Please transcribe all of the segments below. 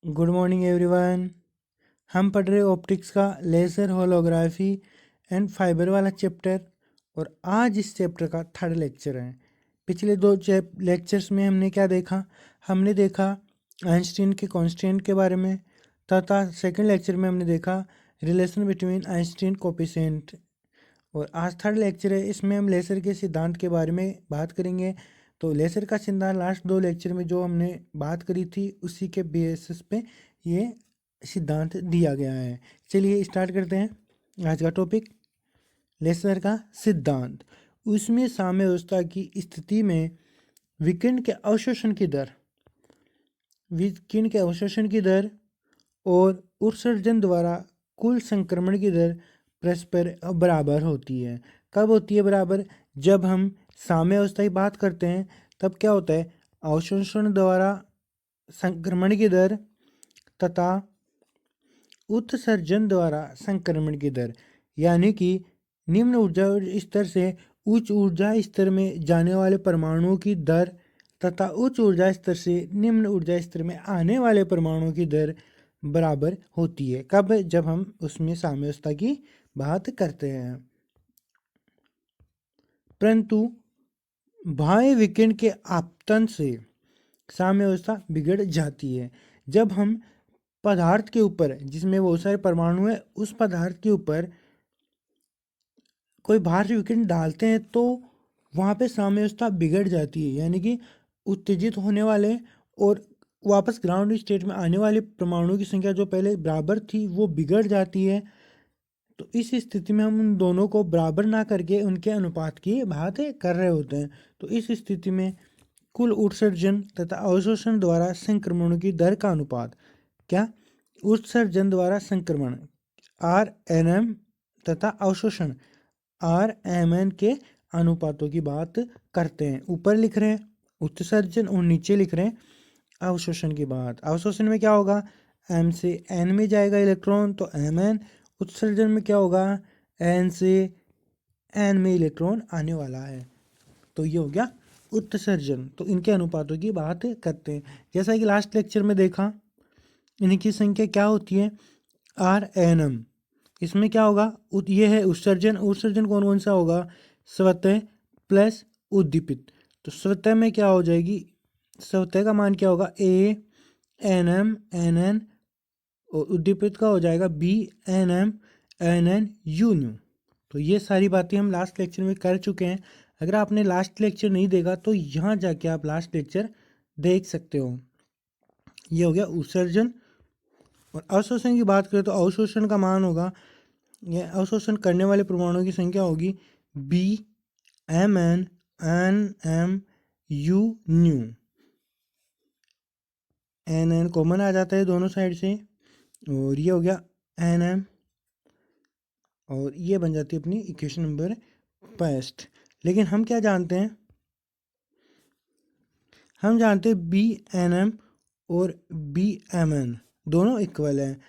Good morning everyone. हम पढ़ रहे ऑप्टिक्स का लेज़र होलोग्राफी एंड फाइबर वाला चैप्टर और आज इस चैप्टर का थर्ड लेक्चर है। पिछले दो लेक्चर्स में हमने क्या देखा? हमने देखा आइंस्टीन के कांस्टेंट के बारे में, तथा सेकंड लेक्चर में हमने देखा रिलेशन बिटवीन आइंस्टीन कोफिशिएंट। और आज थर्ड लेक्चर है, इसमें हम लेज़र के सिद्धांत के बारे में बात करेंगे। तो लेज़र का सिद्धांत लास्ट दो लेक्चर में जो हमने बात करी थी उसी के बेसिस पे ये सिद्धांत दिया गया है। चलिए स्टार्ट करते हैं आज का टॉपिक, लेज़र का सिद्धांत। उसमें साम्यावस्था की स्थिति में विकिरण के अवशोषण की दर और उत्सर्जन द्वारा कुल संक्रमण की दर परस्पर बराबर होती है। कब होती है बराबर? जब हम साम्यावस्था की बात करते हैं तब क्या होता है, अवशोषण द्वारा संक्रमण की दर तथा उत्सर्जन द्वारा संक्रमण की दर, यानी कि निम्न ऊर्जा स्तर से उच्च ऊर्जा स्तर में जाने वाले परमाणुओं की दर तथा उच्च ऊर्जा स्तर से निम्न ऊर्जा स्तर में आने वाले परमाणुओं की दर बराबर होती है। कब? जब हम उसमें साम्यावस्था की बात करते हैं। परंतु बाह्य विकिरण के आपतन से साम्यावस्था बिगड़ जाती है। जब हम पदार्थ के ऊपर, जिसमें बहुत सारे परमाणु है, उस पदार्थ के ऊपर कोई बाहर से विकिरण डालते हैं तो वहाँ पे साम्यावस्था बिगड़ जाती है, यानी कि उत्तेजित होने वाले और वापस ग्राउंड स्टेट में आने वाले परमाणुओं की संख्या जो पहले बराबर थी वो बिगड़ जाती है। तो इस स्थिति में हम उन दोनों को बराबर ना करके उनके अनुपात की बात कर रहे होते हैं। तो इस स्थिति में कुल उत्सर्जन तथा अवशोषण द्वारा संक्रमणों की दर का अनुपात, क्या? उत्सर्जन द्वारा संक्रमण RNM तथा अवशोषण RMN के अनुपातों की बात करते हैं। ऊपर लिख रहे हैं उत्सर्जन और नीचे लिख रहे हैं अवशोषण की बात। अवशोषण में क्या होगा? M से N में जाएगा इलेक्ट्रॉन तो Mn। उत्सर्जन में क्या होगा? N से N में इलेक्ट्रॉन आने वाला है, तो ये हो गया उत्सर्जन। तो इनके अनुपातों की बात करते हैं। जैसा कि लास्ट लेक्चर में देखा, इनकी संख्या क्या होती है? RNM। इसमें क्या होगा? ये है उत्सर्जन। उत्सर्जन कौन कौन सा होगा? स्वतः प्लस उद्दीपित। तो स्वतः में क्या हो जाएगी? स्वतः का मान क्या होगा? ANM NN, और उद्दीपित का हो जाएगा BNM NN UNU। तो ये सारी बातें हम लास्ट लेक्चर में कर चुके हैं। अगर आपने लास्ट लेक्चर नहीं देखा तो यहाँ जाके आप लास्ट लेक्चर देख सकते हो। ये हो गया उत्सर्जन। और अवशोषण की बात करें तो अवशोषण का मान होगा, यह अवशोषण करने वाले परमाणुओं की संख्या होगी BMN NM UNU। NN common आ जाता है दोनों साइड से, और ये हो गया NM, और ये बन जाती है अपनी इक्वेशन नंबर 5। लेकिन हम क्या जानते हैं? हम जानते हैं BNM और BMN दोनों इक्वल हैं।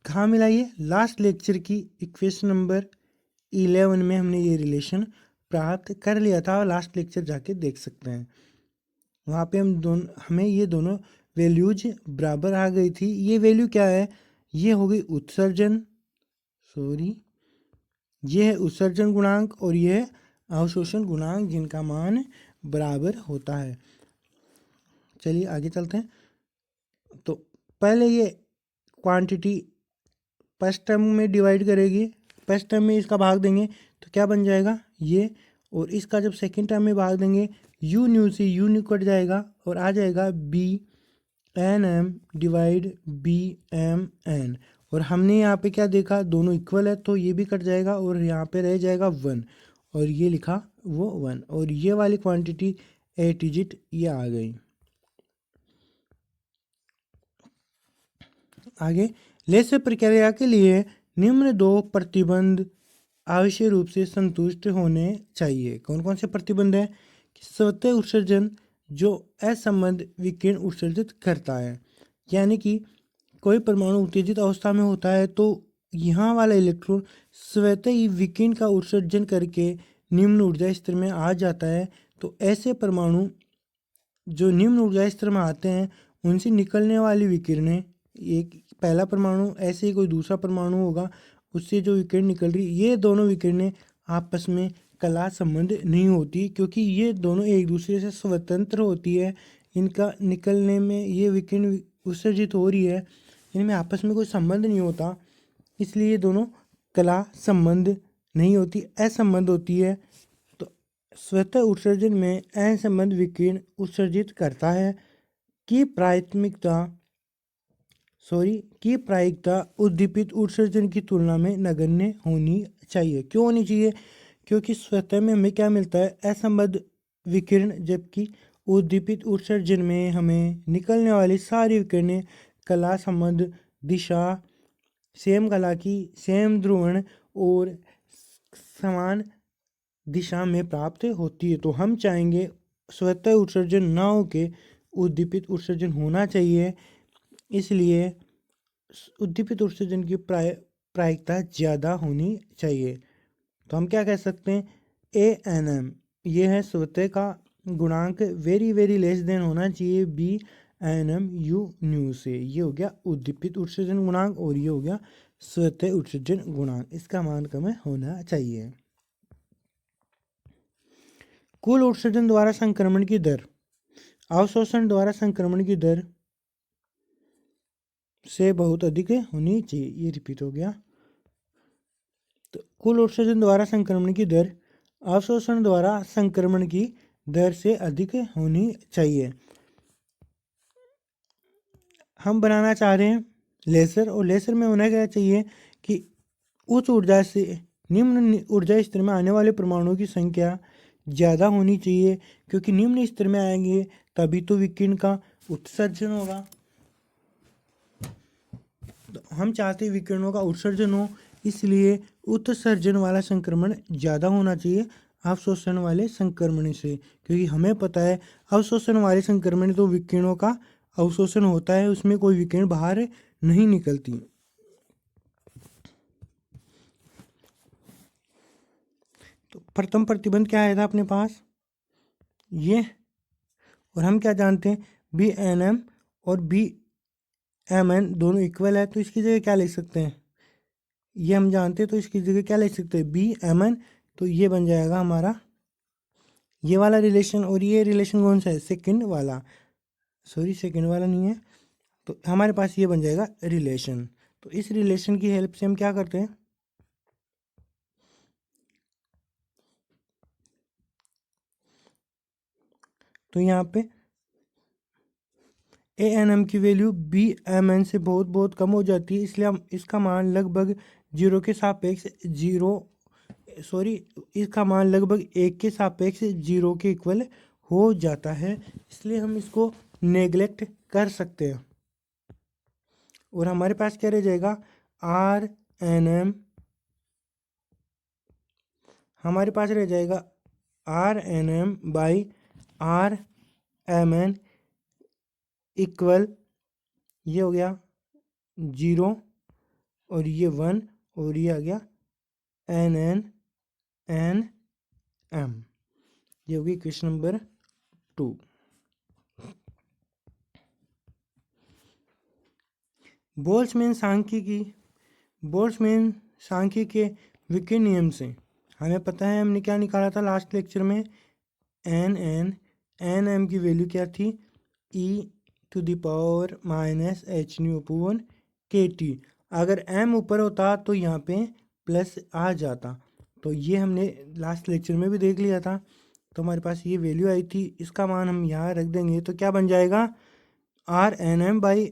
कहाँ मिला ये? लास्ट लेक्चर की इक्वेशन नंबर 11 में हमने ये रिलेशन प्राप्त कर लिया था, और लास्ट लेक्चर जाके देख सकते हैं। वहाँ पे हमें ये दोनों वैल्यूज बराबर आ गई थी। ये वैल्यू क्या है? ये हो गई उत्सर्जन, ये है उत्सर्जन गुणांक, और ये है अवशोषण गुणांक, जिनका मान बराबर होता है। चलिए आगे चलते हैं। तो पहले ये क्वांटिटी फर्स्ट टर्म में डिवाइड करेगी, फर्स्ट टर्म में इसका भाग देंगे तो क्या बन जाएगा? ये। और इसका जब सेकेंड टर्म में भाग देंगे, यू न्यू से यू न्यू कट जाएगा और आ जाएगा BNM डिवाइड BMN। और हमने यहाँ पे क्या देखा? दोनों इक्वल है तो ये भी कट जाएगा और यहाँ पे रह जाएगा 1, और ये लिखा वो 1, और ये वाली क्वांटिटी 8 डिजिट ये आ गई। आगे, लेज़र प्रक्रिया के लिए निम्न दो प्रतिबंध आवश्यक रूप से संतुष्ट होने चाहिए। कौन कौन से प्रतिबंध हैं? स्वतः उत्सर्जन, जो असंबद्ध विकिरण उत्सर्जित करता है, यानी कि कोई परमाणु उत्तेजित अवस्था में होता है तो यहाँ वाला इलेक्ट्रॉन स्वतः ही विकिरण का उत्सर्जन करके निम्न ऊर्जा स्तर में आ जाता है। तो ऐसे परमाणु जो निम्न ऊर्जा स्तर में आते हैं उनसे निकलने वाली विकिरणें, एक पहला परमाणु ऐसे ही कोई दूसरा परमाणु होगा, उससे जो विकिरण निकल रही, ये दोनों विकिरणें आपस में कला संबंध नहीं होती, क्योंकि ये दोनों एक दूसरे से स्वतंत्र होती है। इनका निकलने में ये विकिरण उत्सर्जित हो रही है, इनमें आपस में कोई संबंध नहीं होता, इसलिए ये दोनों कला संबंध नहीं होती, असंबंध होती है। तो स्वतः उत्सर्जन में असंबंध विकिरण उत्सर्जित करता है की प्रायिकता उद्दीपित उत्सर्जन की तुलना में नगण्य होनी चाहिए। क्यों होनी चाहिए? क्योंकि स्वतः में हमें क्या मिलता है? असंबद्ध विकिरण, जबकि उद्दीपित उत्सर्जन में हमें निकलने वाली सारी विकिरणें कला संबंध दिशा, सेम कला की, सेम ध्रुवण और समान दिशा में प्राप्त होती है। तो हम चाहेंगे स्वतः उत्सर्जन ना हो के उद्दीपित उत्सर्जन होना चाहिए, इसलिए उद्दीपित उत्सर्जन की प्रायिकता ज़्यादा होनी चाहिए। तो हम क्या कह सकते हैं? ANM ये है स्वतः का गुणांक, वेरी वेरी लेस देन होना चाहिए BNM U न्यू से। ये हो गया उद्दीपित उत्सर्जन गुणांक और ये हो गया स्वतः उत्सर्जन गुणांक, इसका मान कम होना चाहिए। कुल उत्सर्जन द्वारा संक्रमण की दर अवशोषण द्वारा संक्रमण की दर से बहुत अधिक होनी चाहिए। ये रिपीट हो गया। तो कुल उत्सर्जन द्वारा संक्रमण की दर अवशोषण द्वारा संक्रमण की दर से अधिक होनी चाहिए। हम बनाना चाह रहे हैं लेसर, और लेसर में होना क्या चाहिए कि उच्च ऊर्जा से निम्न ऊर्जा स्तर में आने वाले परमाणुओं की संख्या ज़्यादा होनी चाहिए, क्योंकि निम्न स्तर में आएंगे तभी तो विकिरण का उत्सर्जन होगा। तो हम चाहते हैं विकिरणों का उत्सर्जन हो, इसलिए उत्सर्जन वाला संक्रमण ज़्यादा होना चाहिए अवशोषण वाले संक्रमण से, क्योंकि हमें पता है अवशोषण वाले संक्रमण तो विकिरणों का अवशोषण होता है, उसमें कोई विकिरण बाहर नहीं निकलती। तो प्रथम प्रतिबंध क्या आया था अपने पास? ये, और हम क्या जानते हैं? BNM और BMN दोनों इक्वल है, तो इसकी जगह क्या लिख सकते हैं? ये हम जानते हैं, तो इसकी जगह क्या लिख सकते हैं? BMN। तो ये बन जाएगा हमारा ये वाला रिलेशन, और ये रिलेशन कौन सा है? सेकंड वाला, सॉरी सेकंड वाला नहीं है। तो हमारे पास ये बन जाएगा रिलेशन। तो इस रिलेशन की हेल्प से हम क्या करते हैं? तो यहाँ पे ANM की वैल्यू BMN से बहुत बहुत कम हो जाती है, इसलिए हम इसका मान लगभग जीरो के सापेक्ष इसका मान लगभग 1 के सापेक्ष 0 के इक्वल हो जाता है, इसलिए हम इसको नेग्लेक्ट कर सकते हैं। और हमारे पास क्या रह जाएगा? RNM, हमारे पास रह जाएगा RNM बाई RMN इक्वल, ये हो गया 0 और ये 1 और ये आ गया NNNM। ये होगी क्वेश्चन नंबर 2। बोल्ट्जमैन सांख्यिकी के विकिरण नियम से हमें पता है, हमने क्या निकाला था लास्ट लेक्चर में? NM की वैल्यू क्या थी? e⁻ℏ/kT। अगर m ऊपर होता तो यहाँ पे प्लस आ जाता, तो ये हमने लास्ट लेक्चर में भी देख लिया था। तो हमारे पास ये वैल्यू आई थी, इसका मान हम यहाँ रख देंगे, तो क्या बन जाएगा? RNM by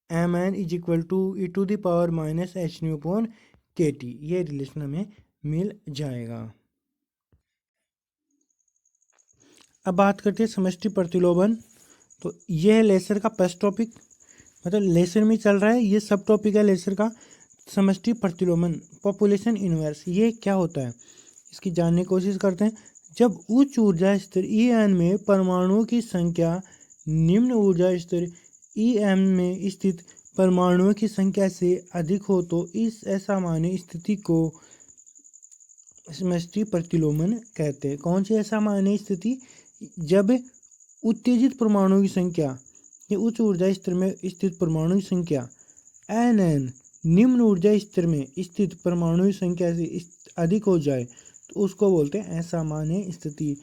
RMN is equal to e⁻ℏ/kT। ये रिलेशन हमें मिल जाएगा। अब बात करते हैं समष्टि प्रतिलोमन। तो ये है लेसर का फर्स्ट टॉपिक, मतलब लेसर में चल रहा है, ये सब टॉपिक है लेसर का। समष्टि प्रतिलोमन, पॉपुलेशन इनवर्स, ये क्या होता है इसकी जानने की कोशिश करते हैं। जब उच्च ऊर्जा स्तर EN में परमाणुओं की संख्या निम्न ऊर्जा स्तर EM में स्थित परमाणुओं की संख्या से अधिक हो तो इस असामान्य स्थिति को समष्टि प्रतिलोमन कहते हैं। कौन सी असामान्य स्थिति? जब उत्तेजित परमाणुओं की संख्या, ये उच्च ऊर्जा स्तर में स्थित परमाणु की संख्या, NN निम्न ऊर्जा स्तर में स्थित परमाणु की संख्या से अधिक हो जाए तो उसको बोलते हैं असामान्य स्थिति।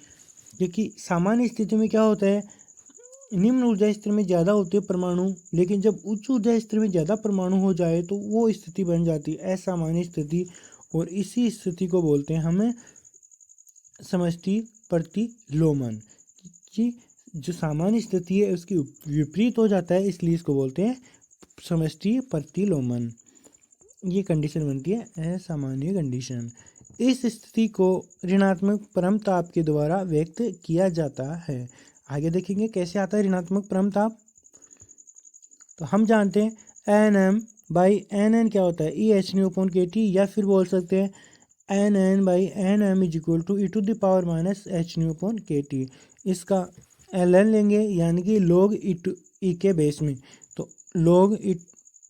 क्योंकि सामान्य स्थिति में क्या होता है, निम्न ऊर्जा स्तर में ज़्यादा होते हैं परमाणु, लेकिन जब उच्च ऊर्जा स्तर में ज़्यादा परमाणु हो जाए तो वो स्थिति बन जाती है असामान्य स्थिति। और इसी स्थिति को बोलते हैं हमें समष्टि प्रतिलोमन। कि जो सामान्य स्थिति है उसकी विपरीत हो जाता है, इसलिए इसको बोलते हैं समष्टि प्रतिलोमन। ये कंडीशन बनती है असामान्य कंडीशन। इस स्थिति को ऋणात्मक परम ताप के द्वारा व्यक्त किया जाता है। आगे देखेंगे कैसे आता है ऋणात्मक परम ताप। तो हम जानते हैं NM/NN क्या होता है, EhνkT, या फिर बोल सकते हैं NN/NM = e⁻ इसका ln लेंगे, यानी कि log e के बेस में, तो log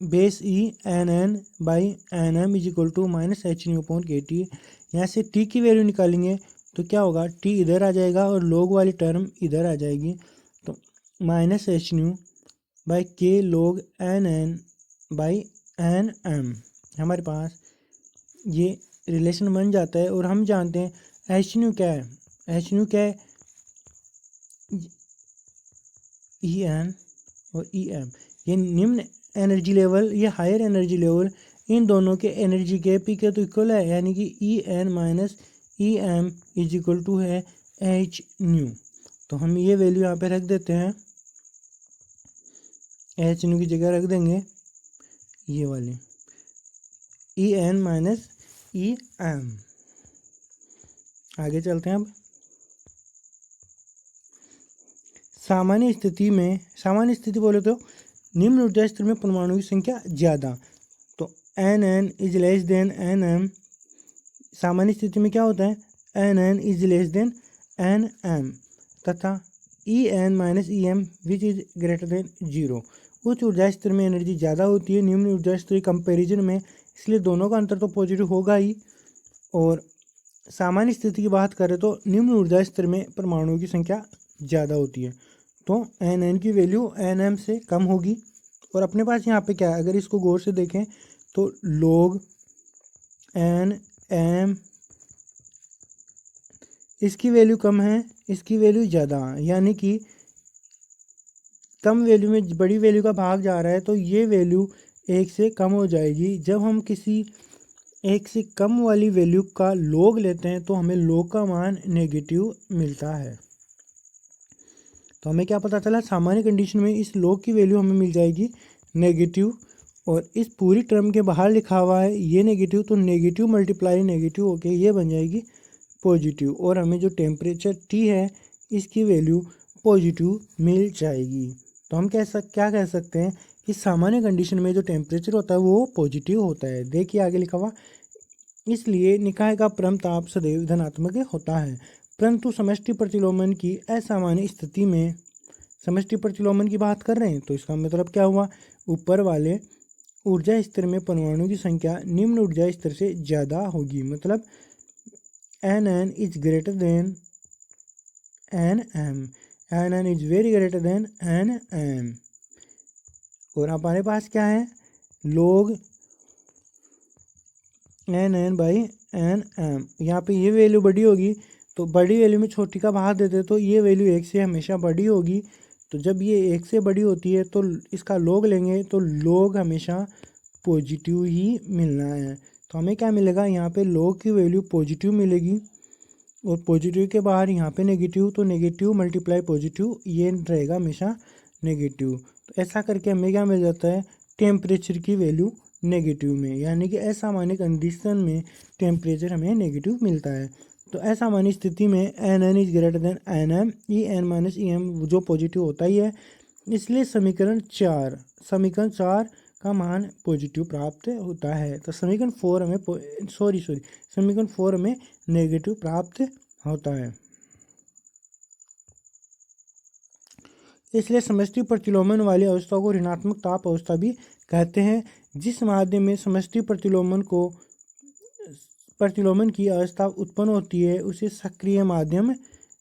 base e NN/NM = -hνkT। यहाँ से t की वैल्यू निकालेंगे तो क्या होगा, t इधर आ जाएगा और log वाली टर्म इधर आ जाएगी, तो -hν/k log NN/NM हमारे पास ये रिलेशन बन जाता है। और हम जानते हैं hν क्या है, hν क्या है, En और Em, ये निम्न एनर्जी लेवल, ये हायर एनर्जी लेवल, इन दोनों के एनर्जी गैप ही के तो इक्वल है, यानी कि En - Em = है hν। तो हम ये वैल्यू यहाँ पे रख देते हैं, hν की जगह रख देंगे ये वाली En - Em। आगे चलते हैं। अब सामान्य स्थिति बोले तो निम्न ऊर्जा स्तर में परमाणु की संख्या ज़्यादा, तो NN > NM। सामान्य स्थिति में क्या होता है, NN > NM तथा En - Em > 0। उच्च ऊर्जा स्तर में एनर्जी ज़्यादा होती है निम्न ऊर्जा स्तर कंपैरिजन में, इसलिए दोनों का अंतर तो पॉजिटिव होगा ही। और सामान्य स्थिति की बात करें तो निम्न ऊर्जा स्तर में परमाणुओं की संख्या ज़्यादा होती है, तो NN की वैल्यू NM से कम होगी। और अपने पास यहाँ पे क्या है, अगर इसको गौर से देखें तो log NM, इसकी वैल्यू कम है, इसकी वैल्यू ज़्यादा, यानी कि कम वैल्यू में बड़ी वैल्यू का भाग जा रहा है, तो ये वैल्यू 1 से कम हो जाएगी। जब हम किसी 1 से कम वाली वैल्यू का log लेते हैं तो हमें log का मान नेगेटिव मिलता है। तो हमें क्या पता चला, सामान्य कंडीशन में इस log की वैल्यू हमें मिल जाएगी नेगेटिव, और इस पूरी टर्म के बाहर लिखा हुआ है ये नेगेटिव, तो नेगेटिव मल्टीप्लाई नेगेटिव होके ये बन जाएगी पॉजिटिव, और हमें जो टेम्परेचर T है इसकी वैल्यू पॉजिटिव मिल जाएगी। तो हम क्या कह सकते हैं कि सामान्य कंडीशन में जो टेम्परेचर होता है वो पॉजिटिव होता है। देखिए आगे लिखा हुआ, इसलिए निकाय का परम ताप सदैव धनात्मक होता है, परंतु समष्टि प्रतिलोमन की असामान्य स्थिति में, समष्टि प्रतिलोमन की बात कर रहे हैं तो इसका मतलब क्या हुआ, ऊपर वाले ऊर्जा स्तर में परमाणु की संख्या निम्न ऊर्जा स्तर से ज़्यादा होगी, मतलब NN is greater than NM, NN is very greater than NM। और हमारे पास क्या है, log NN/NM, यहाँ पे ये वैल्यू बड़ी होगी तो बड़ी वैल्यू में छोटी का भाग देते तो ये वैल्यू 1 से हमेशा बड़ी होगी, तो जब ये 1 से बड़ी होती है तो इसका log लेंगे तो log हमेशा पॉजिटिव ही मिलना है। तो हमें क्या मिलेगा, यहाँ पे log की वैल्यू पॉजिटिव मिलेगी, और पॉजिटिव के बाहर यहाँ पे नेगेटिव, तो नेगेटिव मल्टीप्लाई पॉजिटिव ये रहेगा हमेशा नेगेटिव। तो ऐसा करके हमें क्या मिल जाता है, टेम्परेचर की वैल्यू नेगेटिव में, यानी कि असामान्य कंडीशन में टेम्परेचर हमें नेगेटिव मिलता है। तो असामान्य स्थिति में NN is greater than NM, En - Em जो पॉजिटिव होता ही है, इसलिए समीकरण 4 का मान पॉजिटिव प्राप्त होता है। तो समीकरण 4 हमें समीकरण 4 हमें नेगेटिव प्राप्त होता है। इसलिए समष्टि प्रतिलोमन वाली अवस्था को ऋणात्मक ताप अवस्था भी कहते हैं। जिस माध्यम में समष्टि प्रतिलोमन की अवस्था उत्पन्न होती है उसे सक्रिय माध्यम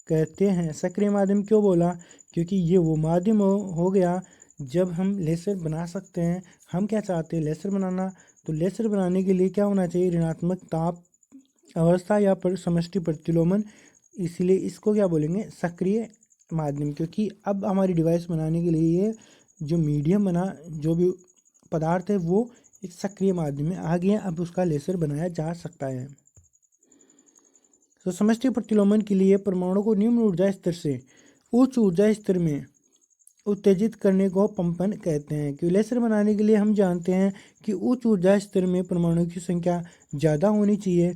कहते हैं। सक्रिय माध्यम क्यों बोला? क्योंकि ये वो माध्यम हो गया जब हम लेसर बना सकते हैं। हम क्या चाहते हैं? लेसर बनाना। तो लेसर बनाने के लिए क्या होना चाहिए? ऋणात्मक ताप अवस्था या समष्टि प्रतिलोमन। इसलिए इसको क्या बोलेंगे? सक्रिय माध्यम। क्योंकि अब हमारी डिवाइस बनाने के लिए ये जो मीडियम बना, जो भी पदार्थ है वो एक सक्रिय माध्यम में आ गया, अब उसका लेसर बनाया जा सकता है। तो समष्टि प्रतिलोमन के लिए परमाणु को निम्न ऊर्जा स्तर से उच्च ऊर्जा स्तर में उत्तेजित करने को पंपन कहते हैं। कि लेसर बनाने के लिए हम जानते हैं कि उच्च ऊर्जा स्तर में परमाणु की संख्या ज़्यादा होनी चाहिए।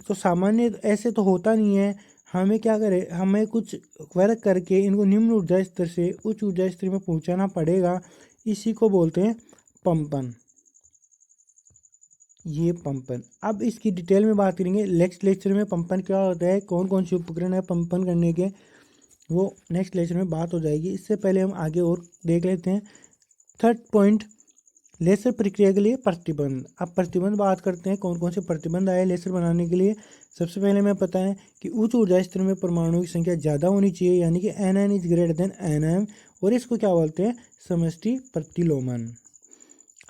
तो सामान्य ऐसे तो होता नहीं है। हमें क्या करें? हमें कुछ वर्क करके इनको निम्न ऊर्जा स्तर से उच्च ऊर्जा स्तर में पहुंचाना पड़ेगा। इसी को बोलते हैं पंपन। ये पंपन। अब इसकी डिटेल में बात करेंगे नेक्स्ट लेक्चर में। पंपन क्या होता है, कौन कौन से उपकरण है पंपन करने के, वो नेक्स्ट लेक्चर में बात हो जाएगी। इससे पहले हम आगे और देख लेते हैं। थर्ड पॉइंट, लेसर प्रक्रिया के लिए प्रतिबंध। अब प्रतिबंध बात करते हैं, कौन कौन से प्रतिबंध आए लेसर बनाने के लिए। सबसे पहले हमें पता है कि उच्च ऊर्जा स्तर में परमाणु की संख्या ज़्यादा होनी चाहिए, यानी कि Nn is greater than Nm। और इसको क्या बोलते हैं? समष्टि प्रतिलोमन।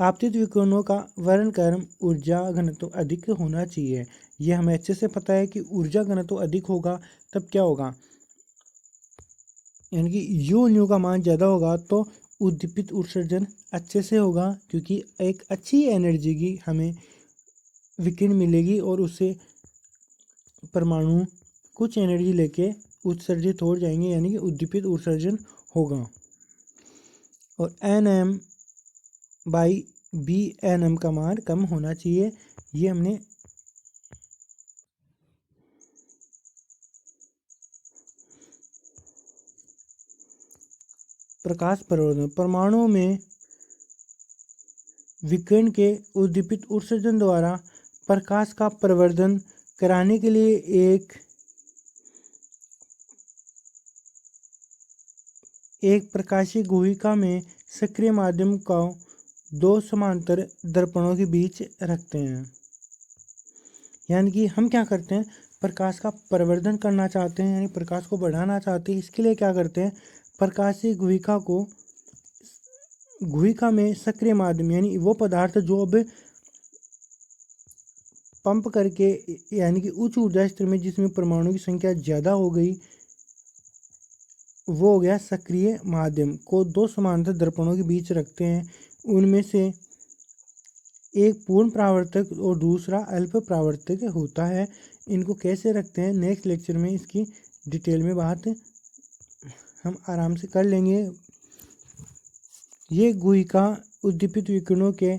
आपतित विकिरणों का वर्णक्रम ऊर्जा घनत्व अधिक होना चाहिए। यह हमें अच्छे से पता है कि ऊर्जा घनत्व अधिक होगा तब क्या होगा, यानी कि न्यू का मान ज़्यादा होगा तो उद्दीपित उत्सर्जन अच्छे से होगा, क्योंकि एक अच्छी एनर्जी की हमें विकिरण मिलेगी और उससे परमाणु कुछ एनर्जी लेके उत्सर्जित हो जाएंगे, यानी कि उद्दीपित उत्सर्जन होगा। और Nm बाई Bnm का मान कम होना चाहिए। ये हमने प्रकाश प्रवर्धन, परमाणुओं में विकिरण के उद्दीपित उत्सर्जन द्वारा प्रकाश का प्रवर्धन कराने के लिए एक प्रकाशीय गुहिका में सक्रिय माध्यम को दो समांतर दर्पणों के बीच रखते हैं। यानी कि हम क्या करते हैं? प्रकाश का प्रवर्धन करना चाहते हैं, यानी प्रकाश को बढ़ाना चाहते हैं। इसके लिए क्या करते हैं? प्रकाशीय गुहिका में सक्रिय माध्यम, यानी वो पदार्थ जो अब पंप करके, यानी कि उच्च ऊर्जा स्तर में जिसमें परमाणु की संख्या ज़्यादा हो गई, वो हो गया सक्रिय माध्यम, को दो समांतर दर्पणों के बीच रखते हैं। उनमें से एक पूर्ण परावर्तक और दूसरा अल्प परावर्तक होता है। इनको कैसे रखते हैं नेक्स्ट लेक्चर में इसकी डिटेल में बात हम आराम से कर लेंगे। ये गुहिका उद्दीपित विकिरणों के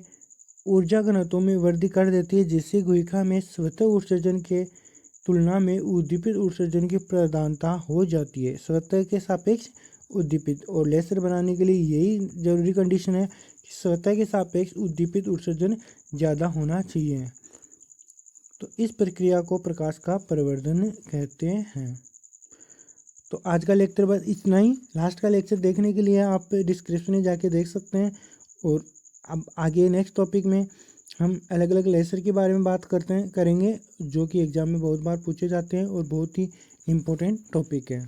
ऊर्जा घनत्व में वृद्धि कर देती है, जिससे गुहिका में स्वतः उत्सर्जन के तुलना में उद्दीपित उत्सर्जन की प्रधानता हो जाती है। स्वतः के सापेक्ष उद्दीपित। और लेसर बनाने के लिए यही जरूरी कंडीशन है कि स्वतः के सापेक्ष उद्दीपित उत्सर्जन ज़्यादा होना चाहिए। तो इस प्रक्रिया को प्रकाश का प्रवर्धन कहते हैं। तो आज का लेक्चर बस इतना ही। लास्ट का लेक्चर देखने के लिए आप डिस्क्रिप्शन में जाके देख सकते हैं। और अब आगे नेक्स्ट टॉपिक में हम अलग अलग लेसर के बारे में बात करेंगे, जो कि एग्जाम में बहुत बार पूछे जाते हैं और बहुत ही इम्पोर्टेंट टॉपिक है।